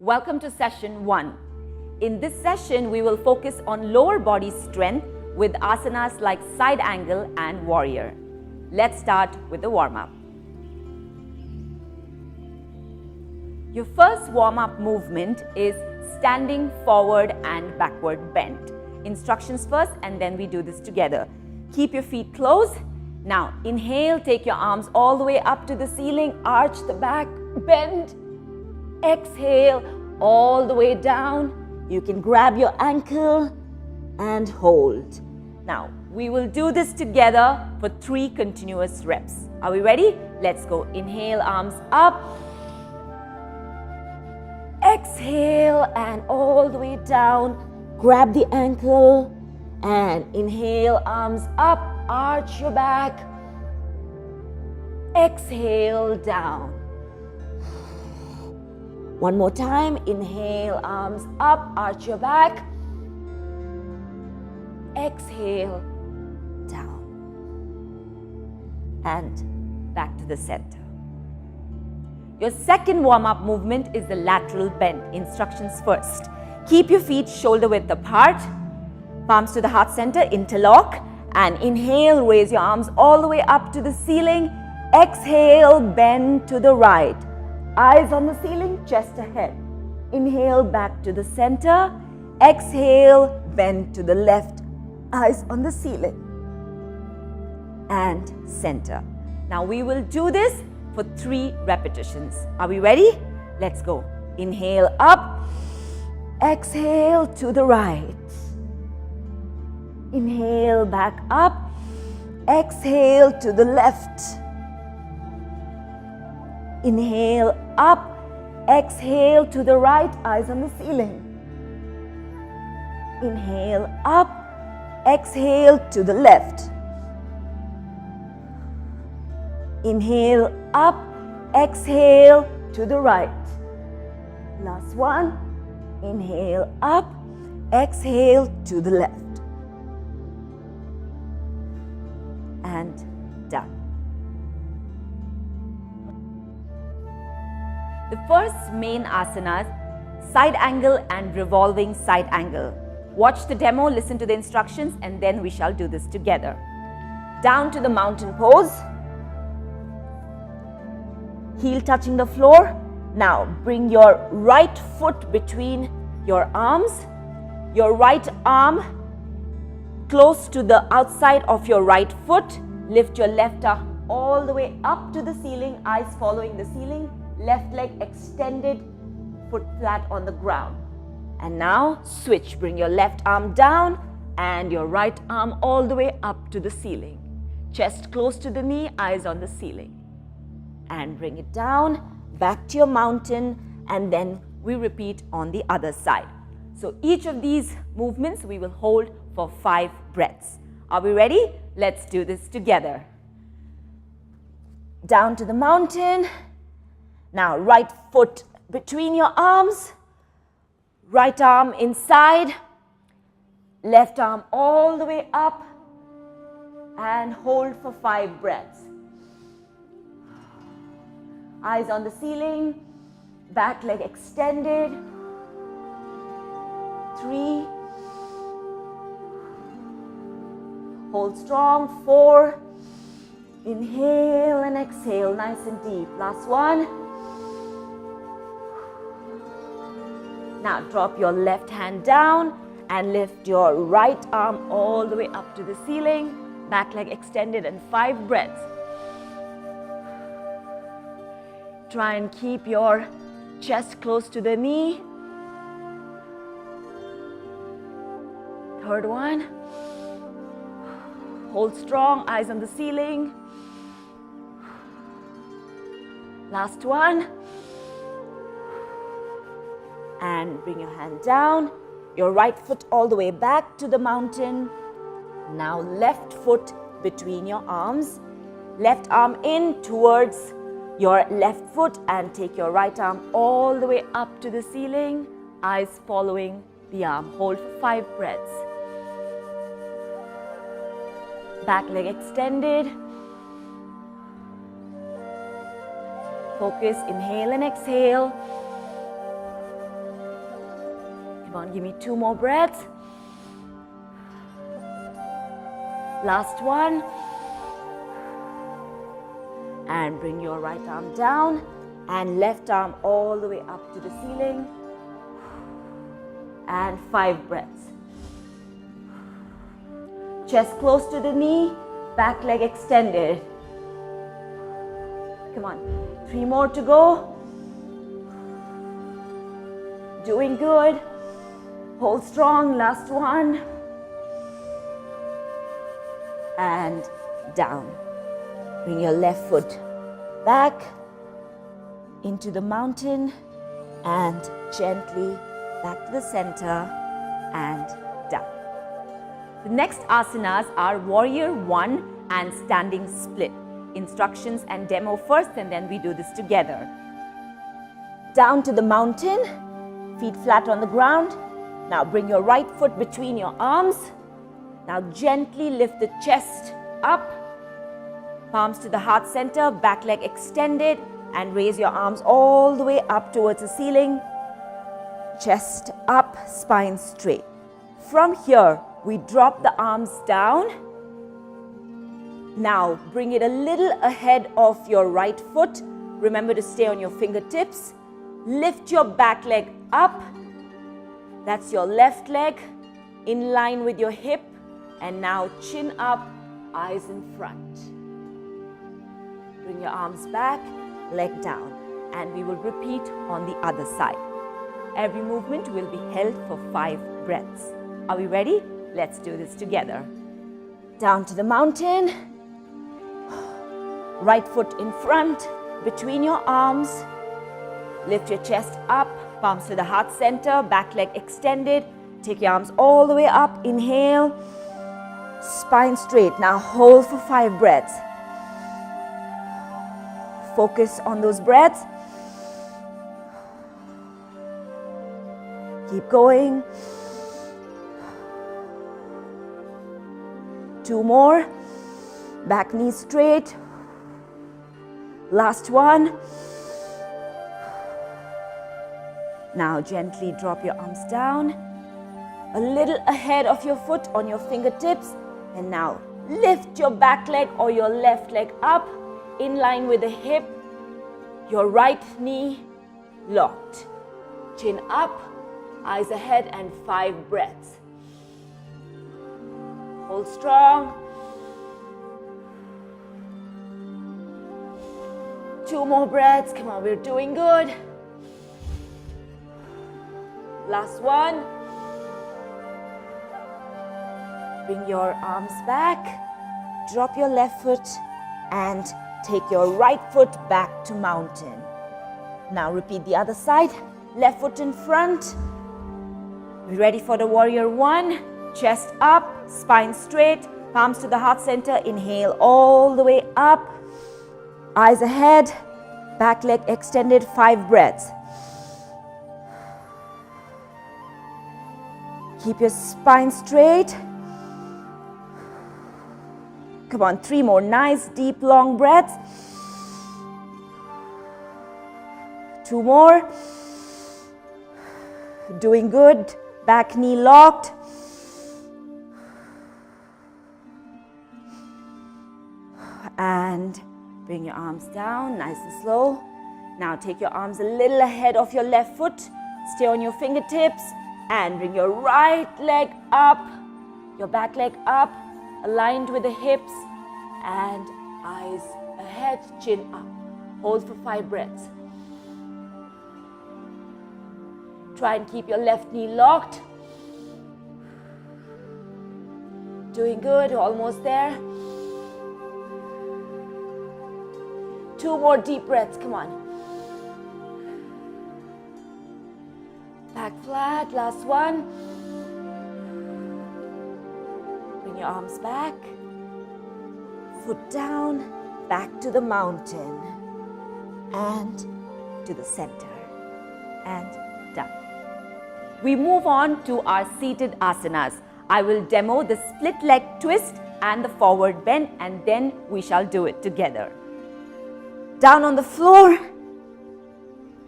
Welcome to session 1. In this session, we will focus on lower body strength with asanas like side angle and warrior. Let's start with the warm-up. Your first warm-up movement is standing forward and backward bend. Instructions first and then we do this together. Keep your feet closed. Now inhale, take your arms all the way up to the ceiling, arch the back, bend. Exhale all the way down. You can grab your ankle and hold. Now we will do this together for 3 continuous reps. Are we ready? Let's go. Inhale, arms up. Exhale and all the way down. Grab the ankle and inhale, arms up, arch your back. Exhale, down. One more time. Inhale, arms up, arch your back. Exhale, down. And back to the center. Your second warm-up movement is the lateral bend. Instructions first. Keep your feet shoulder width apart, palms to the heart center, interlock, and inhale, raise your arms all the way up to the ceiling. Exhale, bend to the right. Eyes on the ceiling, chest ahead. Inhale, back to the center. Exhale, bend to the left. Eyes on the ceiling. And center. Now we will do this for 3 repetitions. Are we ready? Let's go. Inhale up. Exhale to the right. Inhale back up. Exhale to the left. Inhale up. Exhale to the right. Eyes on the ceiling. Inhale up. Exhale to the left. Inhale up. Exhale to the right. Last one. Inhale up, exhale to the left. And done. The first main asanas, side angle and revolving side angle. Watch the demo, listen to the instructions, and then we shall do this together. Down to the mountain pose. Heel touching the floor. Now bring your right foot between your arms, your right arm close to the outside of your right foot. Lift your left arm all the way up to the ceiling, eyes following the ceiling, left leg extended, foot flat on the ground. And now switch, bring your left arm down and your right arm all the way up to the ceiling. Chest close to the knee, eyes on the ceiling. And bring it down. Back to your mountain, and then we repeat on the other side. So each of these movements we will hold for 5 breaths. Are we ready? Let's do this together. Down to the mountain. Now right foot between your arms, right arm inside, left arm all the way up, and hold for 5 breaths. Eyes on the ceiling, back leg extended. 3. Hold strong. 4. Inhale and exhale, nice and deep. Last one. Now drop your left hand down and lift your right arm all the way up to the ceiling. Back leg extended and 5 breaths. Try and keep your chest close to the knee. 3rd one. Hold strong, eyes on the ceiling. Last one. And bring your hand down. Your right foot all the way back to the mountain. Now left foot between your arms. Left arm in towards your left foot and take your right arm all the way up to the ceiling, eyes following the arm. Hold for 5 breaths. Back leg extended. Focus, inhale and exhale. Come on, give me 2 more breaths. Last one. And bring your right arm down and left arm all the way up to the ceiling. And 5 breaths. Chest close to the knee, back leg extended. Come on, 3 more to go. Doing good. Hold strong, last one. And down. Bring your left foot back into the mountain and gently back to the center and down. The next asanas are Warrior 1 and Standing Split. Instructions and demo first, and then we do this together. Down to the mountain, feet flat on the ground. Now bring your right foot between your arms. Now gently lift the chest up, palms to the heart center, back leg extended, and raise your arms all the way up towards the ceiling. Chest up, spine straight. From here, we drop the arms down. Now bring it a little ahead of your right foot. Remember to stay on your fingertips. Lift your back leg up. That's your left leg in line with your hip. And now chin up, eyes in front. Bring your arms back, leg down. And we will repeat on the other side. Every movement will be held for 5 breaths. Are we ready? Let's do this together. Down to the mountain. Right foot in front, between your arms. Lift your chest up, palms to the heart center, back leg extended. Take your arms all the way up. Inhale. Spine straight. Now hold for 5 breaths. Focus on those breaths. Keep going. 2 more. Back knee straight. Last one. Now gently drop your arms down. A little ahead of your foot on your fingertips. And now lift your back leg or your left leg up in line with the hip. Your right knee locked. Chin up, eyes ahead, and 5 breaths. Hold strong. 2 more breaths. Come on, we're doing good. Last one. Bring your arms back. Drop your left foot and take your right foot back to mountain. Now repeat the other side. Left foot in front. Be ready for the Warrior 1. Chest up, spine straight, palms to the heart center. Inhale all the way up. Eyes ahead, back leg extended, 5 breaths. Keep your spine straight. Come on, 3 more nice, deep, long breaths. 2 more. Doing good. Back knee locked. And bring your arms down, nice and slow. Now take your arms a little ahead of your left foot. Stay on your fingertips and bring your right leg up, your back leg up, aligned with the hips, and eyes ahead, chin up. Hold for 5 breaths. Try and keep your left knee locked. Doing good, almost there. 2 more deep breaths, come on. Back flat, last one. Bring your arms back. Foot down, back to the mountain. And to the center. And down. We move on to our seated asanas. I will demo the split leg twist and the forward bend, and then we shall do it together. Down on the floor,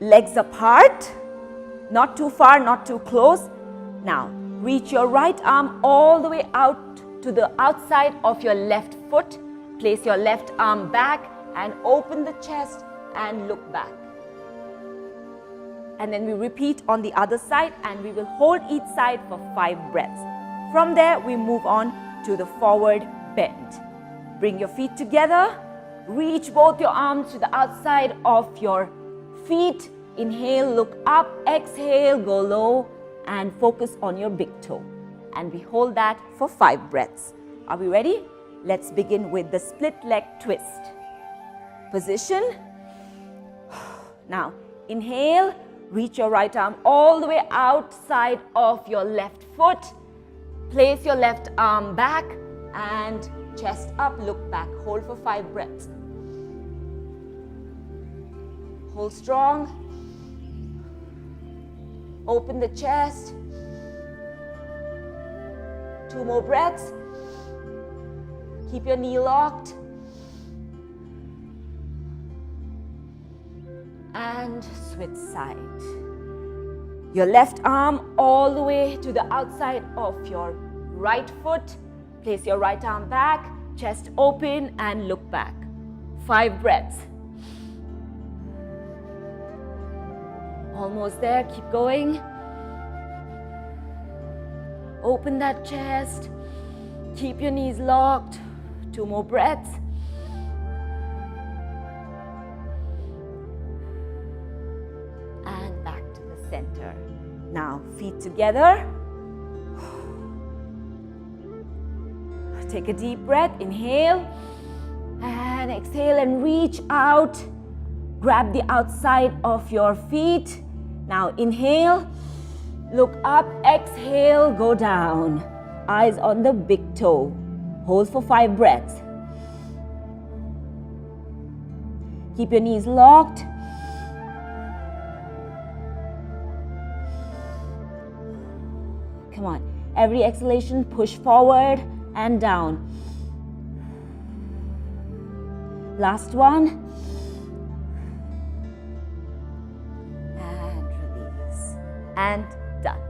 legs apart, not too far, not too close. Now, reach your right arm all the way out to the outside of your left foot. Place your left arm back and open the chest and look back. And then we repeat on the other side, and we will hold each side for 5 breaths. From there, we move on to the forward bend. Bring your feet together. Reach both your arms to the outside of your feet. Inhale, look up. Exhale, go low and focus on your big toe. And we hold that for 5 breaths. Are we ready? Let's begin with the split leg twist. Position. Now, inhale. Reach your right arm all the way outside of your left foot. Place your left arm back and chest up, look back. Hold for 5 breaths. Hold strong. Open the chest. 2 more breaths. Keep your knee locked. And switch side. Your left arm all the way to the outside of your right foot. Place your right arm back, chest open and look back. 5 breaths. Almost there, keep going. Open that chest. Keep your knees locked. 2 more breaths. And back to the center. Now, feet together. Take a deep breath. Inhale. And exhale and reach out. Grab the outside of your feet. Now, inhale. Look up. Exhale. Go down. Eyes on the big toe. Hold for 5 breaths. Keep your knees locked. Come on. Every exhalation, push forward and down. Last one. And release. And done.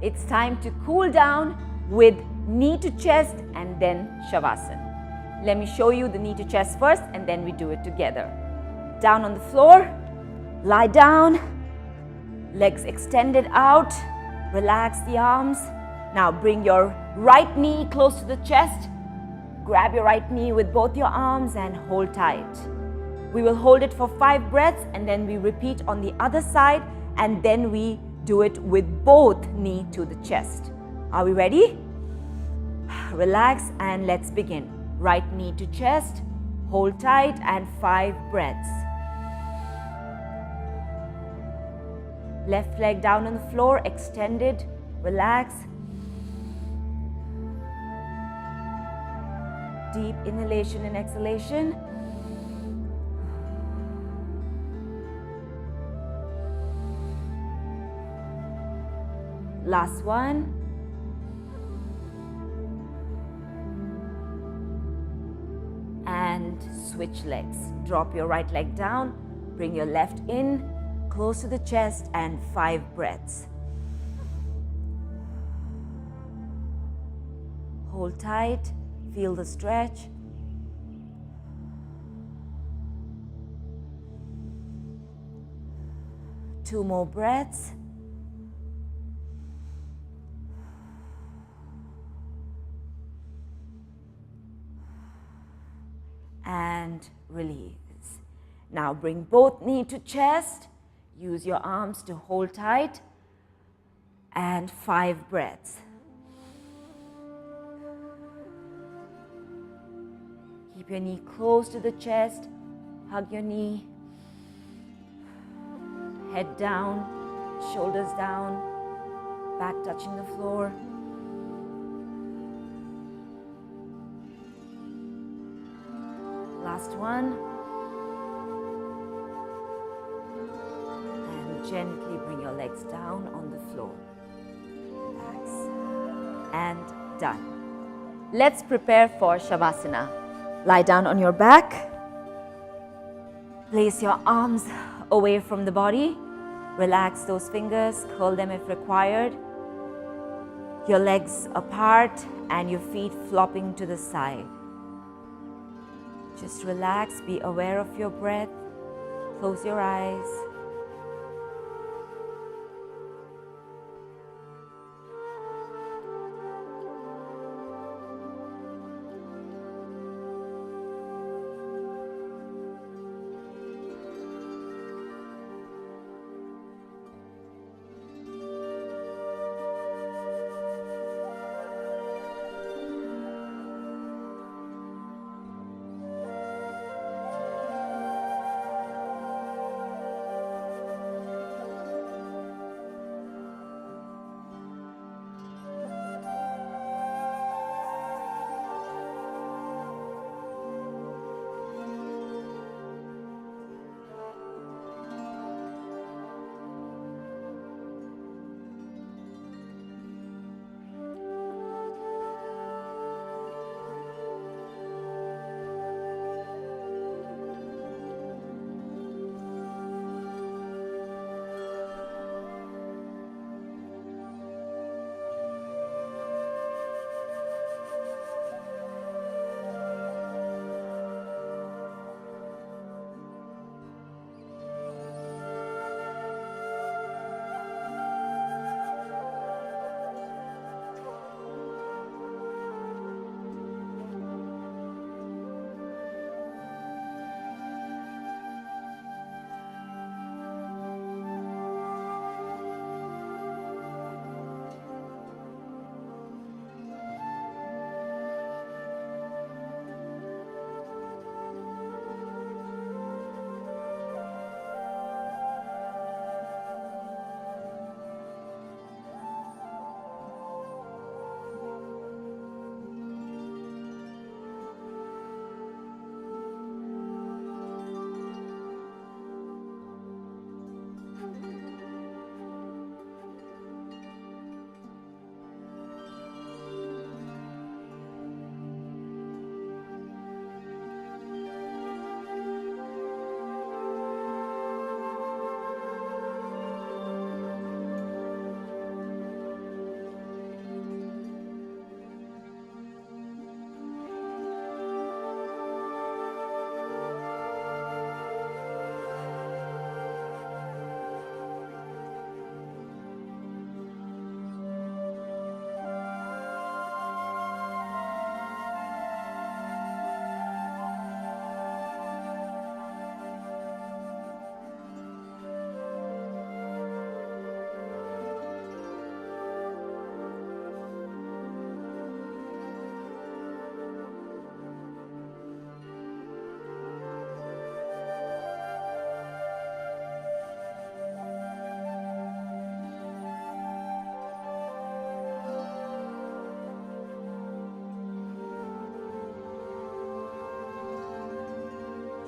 It's time to cool down with knee to chest and then Shavasana. Let me show you the knee to chest first and then we do it together. Down on the floor, lie down, legs extended out, relax the arms. Now bring your right knee close to the chest, grab your right knee with both your arms and hold tight. We will hold it for 5 breaths and then we repeat on the other side and then we do it with both knee to the chest. Are we ready? Relax and let's begin. Right knee to chest, hold tight and 5 breaths. Left leg down on the floor, extended, relax. Deep inhalation and exhalation. Last one. And switch legs. Drop your right leg down, bring your left in, close to the chest and 5 breaths. Hold tight, feel the stretch. Two more breaths. And release. Now bring both knee to chest. Use your arms to hold tight. And 5 breaths. Keep your knee close to the chest. Hug your knee. Head down, shoulders down, back touching the floor. Last one. And gently bring your legs down on the floor. Relax. And done. Let's prepare for Shavasana. Lie down on your back. Place your arms away from the body. Relax those fingers, curl them if required. Your legs apart and your feet flopping to the side. Just relax, be aware of your breath. Close your eyes.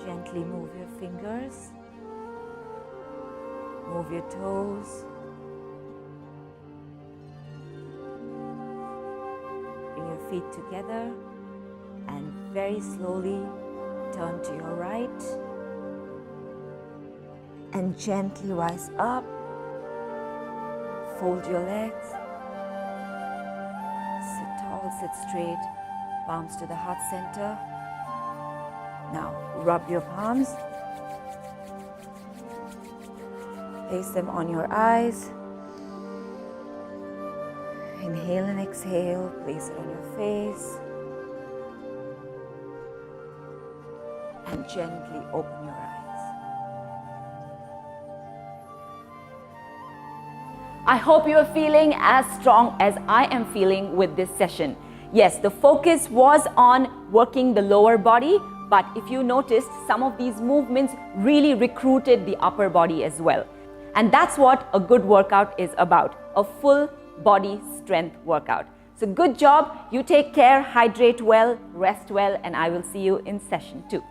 Gently move your fingers, move your toes, bring your feet together and very slowly turn to your right and gently rise up, fold your legs, sit tall, sit straight, palms to the heart center. Now, rub your palms, place them on your eyes, inhale and exhale, place it on your face, and gently open your eyes. I hope you are feeling as strong as I am feeling with this session. Yes, the focus was on working the lower body, but if you noticed, some of these movements really recruited the upper body as well. And that's what a good workout is about, a full body strength workout. So good job, you take care, hydrate well, rest well, and I will see you in session 2.